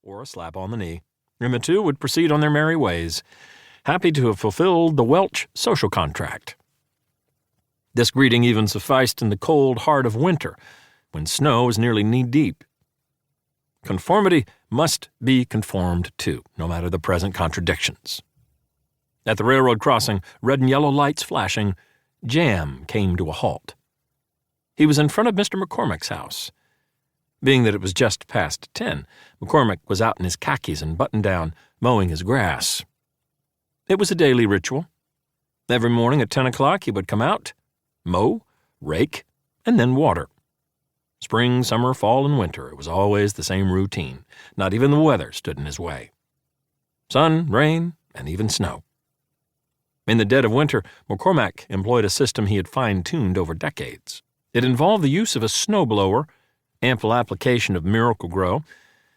or a slap on the knee, and the two would proceed on their merry ways, happy to have fulfilled the Welch social contract. This greeting even sufficed in the cold heart of winter, when snow was nearly knee-deep. Conformity must be conformed to, no matter the present contradictions. At the railroad crossing, red and yellow lights flashing, Jam came to a halt. He was in front of Mr. McCormick's house. Being that it was just past 10, McCormick was out in his khakis and button-down, mowing his grass. It was a daily ritual. Every morning at 10 o'clock he would come out, mow, rake, and then water. Spring, summer, fall, and winter, it was always the same routine. Not even the weather stood in his way. Sun, rain, and even snow. In the dead of winter, McCormick employed a system he had fine-tuned over decades. It involved the use of a snowblower, ample application of Miracle-Gro,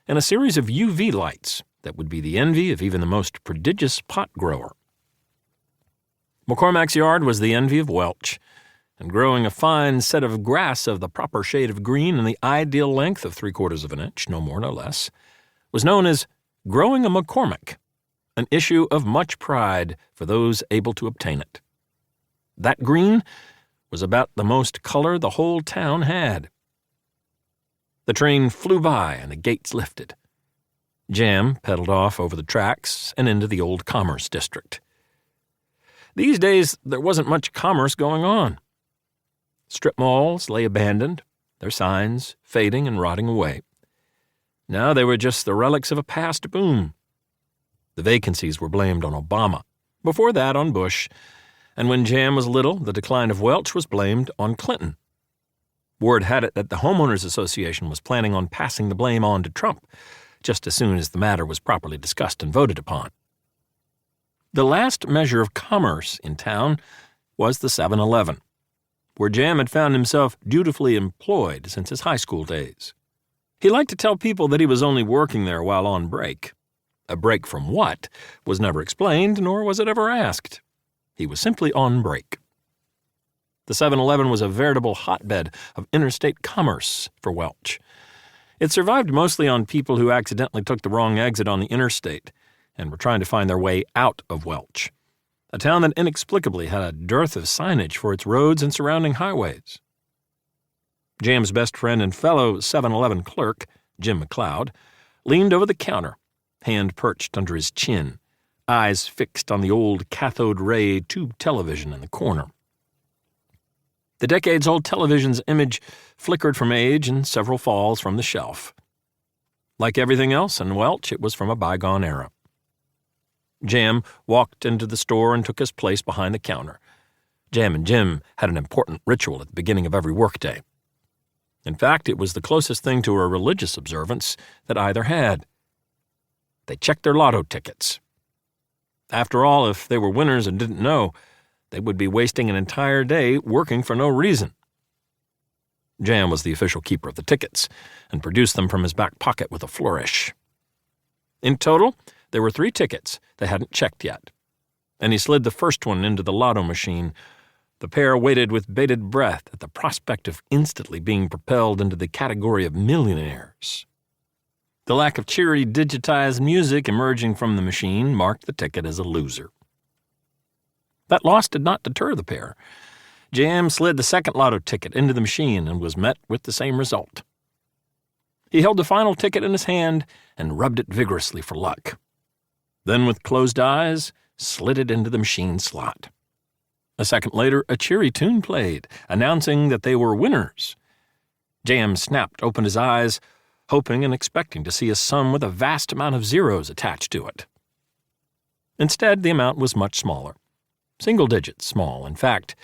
and a series of UV lights that would be the envy of even the most prodigious pot grower. McCormick's yard was the envy of Welch, and growing a fine set of grass of the proper shade of green and the ideal length of 3/4 of an inch, no more no less, was known as growing a McCormick, an issue of much pride for those able to obtain it. That green was about the most color the whole town had. The train flew by and the gates lifted. Jam pedaled off over the tracks and into the old commerce district. These days, there wasn't much commerce going on. Strip malls lay abandoned, their signs fading and rotting away. Now they were just the relics of a past boom. The vacancies were blamed on Obama, before that on Bush, and when Jam was little, the decline of Welch was blamed on Clinton. Word had it that the Homeowners Association was planning on passing the blame on to Trump, just as soon as the matter was properly discussed and voted upon. The last measure of commerce in town was the 7-Eleven, where Jam had found himself dutifully employed since his high school days. He liked to tell people that he was only working there while on break. A break from what was never explained, nor was it ever asked. He was simply on break. The 7-Eleven was a veritable hotbed of interstate commerce for Welch. It survived mostly on people who accidentally took the wrong exit on the interstate and were trying to find their way out of Welch, a town that inexplicably had a dearth of signage for its roads and surrounding highways. Jam's best friend and fellow 7-Eleven clerk, Jim McLeod, leaned over the counter, hand perched under his chin, eyes fixed on the old cathode ray tube television in the corner. The decades-old television's image flickered from age and several falls from the shelf. Like everything else in Welch, it was from a bygone era. Jam walked into the store and took his place behind the counter. Jam and Jim had an important ritual at the beginning of every workday. In fact, it was the closest thing to a religious observance that either had. They checked their lotto tickets. After all, if they were winners and didn't know, they would be wasting an entire day working for no reason. Jam was the official keeper of the tickets and produced them from his back pocket with a flourish. In total, there were 3 tickets they hadn't checked yet, and he slid the first one into the lotto machine. The pair waited with bated breath at the prospect of instantly being propelled into the category of millionaires. The lack of cheery digitized music emerging from the machine marked the ticket as a loser. That loss did not deter the pair. Jam slid the second lotto ticket into the machine and was met with the same result. He held the final ticket in his hand and rubbed it vigorously for luck. Then, with closed eyes, slid it into the machine slot. A second later, a cheery tune played, announcing that they were winners. Jam snapped open his eyes, hoping and expecting to see a sum with a vast amount of zeros attached to it. Instead, the amount was much smaller. Single digits small. In fact,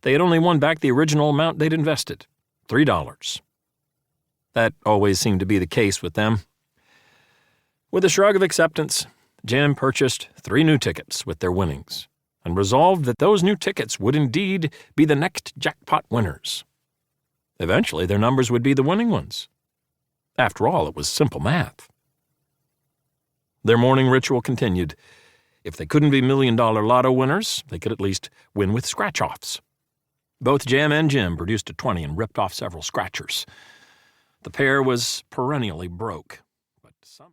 they had only won back the original amount they'd invested, $3. That always seemed to be the case with them. With a shrug of acceptance, Jam purchased 3 new tickets with their winnings and resolved that those new tickets would indeed be the next jackpot winners. Eventually, their numbers would be the winning ones. After all, it was simple math. Their morning ritual continued. If they couldn't be million-dollar lotto winners, they could at least win with scratch-offs. Both Jam and Jim produced a 20 and ripped off several scratchers. The pair was perennially broke, but some...